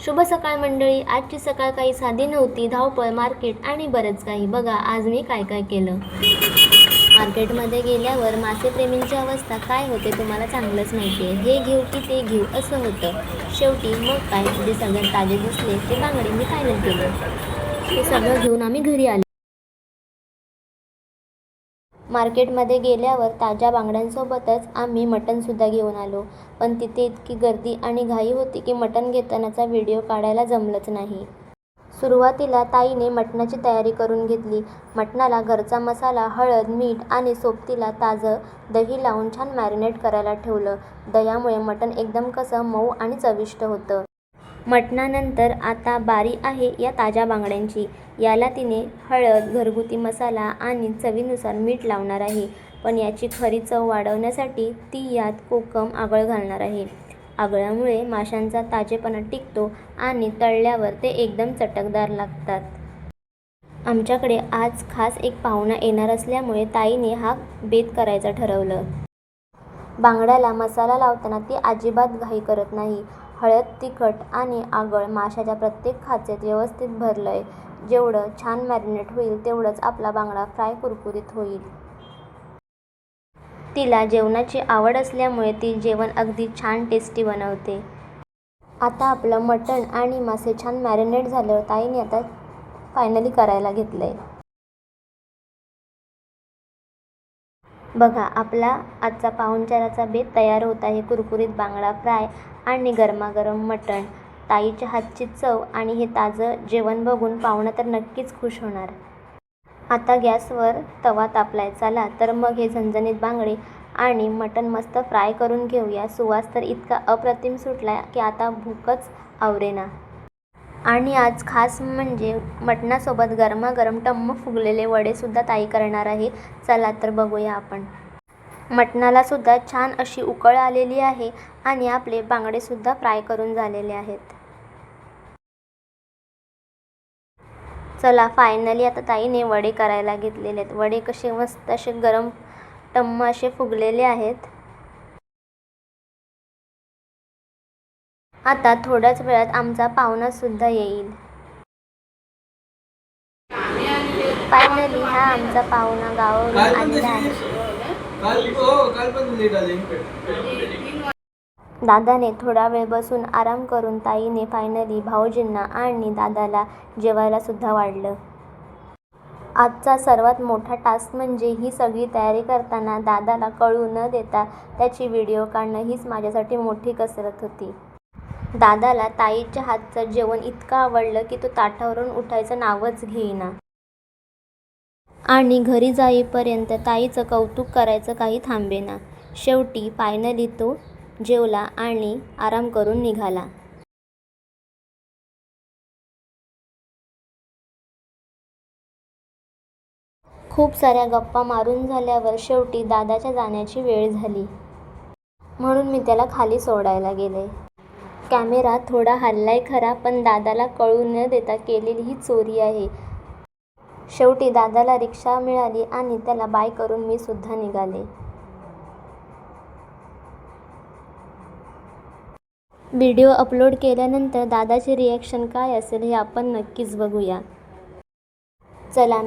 शुभ सकाळ मंडळी. आजची सकाळ काही साधी नव्हती. धावपळ, मार्केट आणि बरंच काही. बघा आज मी काय काय केलं. मार्केटमध्ये गेल्यावर मासेप्रेमींची अवस्था काय होते तुम्हाला चांगलंच माहिती आहे. हे घेऊ की ते घेऊ असं होतं. शेवटी मग काय, जे सगळ्यात ताजे दिसले ते बांगडे मी फायनल केले. ते सगळं घेऊन आम्ही घरी आलो. मार्केटमध्ये गेल्यावर ताज्या बांगड्यांसोबतच आम्ही मटणसुद्धा घेऊन आलो. पण तिथे इतकी गर्दी आणि घाई होती की मटण घेतानाचा व्हिडिओ काढायला जमलंच नाही. सुरुवातीला ताईने मटणाची तयारी करून घेतली. मटणाला घरचा मसाला, हळद, मीठ आणि सोबतीला ताजं दही लावून छान मॅरिनेट करायला ठेवलं. दह्यामुळे मटण एकदम कसं मऊ आणि चविष्ट होतं. मटणानंतर आता बारी आहे या ताज्या बांगड्यांची. याला तिने हळद, घरगुती मसाला आणि चवीनुसार मीठ लावणार आहे. पण याची खरी चव वाढवण्यासाठी ती यात कोकम आगळ घालणार आहे. आगळामुळे माशांचा ताजेपणा टिकतो आणि तळल्यावर ते एकदम चटकदार लागतात. आमच्याकडे आज खास एक पाहुणा येणार असल्यामुळे ताईने हा बेत करायचं ठरवलं. बांगड्याला मसाला लावताना ती अजिबात घाई करत नाही. हळद, तिखट आणि आगळ माशाच्या प्रत्येक खाचेत व्यवस्थित भरलंय. जेवढं छान मॅरिनेट होईल तेवढंच आपला बांगडा फ्राय कुरकुरीत होईल. तिला जेवणाची आवड असल्यामुळे ती जेवण अगदी छान टेस्टी बनवते. आता आपलं मटण आणि मासे छान मॅरिनेट झाल्यावर ताईने आता फायनली करायला घेतलंय. बघा आपला आजचा पाहुणचाराचा बेत तयार होत आहे. कुरकुरीत बांगडा फ्राय आणि गरमागरम मटण. ताईच्या हातची चव आणि हे ताजं जेवण बघून पाहुणा तर नक्कीच खुश होणार. आता गॅसवर तवा तापलाय. चला तर मग हे झणझणीत बांगडे आणि मटण मस्त फ्राय करून घेऊया. सुवास तर इतका अप्रतिम सुटला की आता भूकच आवरेना. आणि आज खास म्हणजे मटणासोबत गरमागरम टम्म फुगलेले वडेसुद्धा ताई करणार आहे. चला तर बघूया आपण. मटणाला सुद्धा छान अशी उकळ आलेली आहे आणि आपले बांगडेसुद्धा फ्राय करून झालेले आहेत. चला फायनली आता ताईने वडे करायला घेतलेले आहेत. वडे कसे मस्त असे गरम टम्म असे फुगलेले आहेत. आता थोड्याच वेळात आमचा पाहुणासुद्धा येईल. फायनली हा आमचा पाहुणा गावावरून आलेला आहे. दादाने थोडा वेळ बसून आराम करून ताईने फायनली भाऊजींना आणि दादाला जेवायला सुद्धा वाढलं. आजचा सर्वात मोठा टास्क म्हणजे ही सगळी तयारी करताना दादाला कळू न देता त्याची व्हिडिओ काढणं हीच माझ्यासाठी मोठी कसरत होती. दादाला ताईच्या हातचं जेवण इतकं आवडलं की तो ताटावरून उठायचं नावच घेईना. आणि घरी जाईपर्यंत ताईचं कौतुक करायचं काही थांबेना. शेवटी फायनली तो जेवला आणि आराम करून निघाला. खूप साऱ्या गप्पा मारून झाल्यावर शेवटी दादाच्या जाण्याची वेळ झाली. म्हणून मी त्याला खाली सोडायला गेले. कॅमेरा थोडा हललाय खरा, पण दादाला कळू न देता केलेली ही चोरी आहे. शेवटी दादाला रिक्षा मिळाली आणि त्याला बाय करून मी सुद्धा निघाले. व्हिडिओ अपलोड केल्यानंतर दादाचे रिॲक्शन काय असेल हे आपण नक्कीच बघूया. चला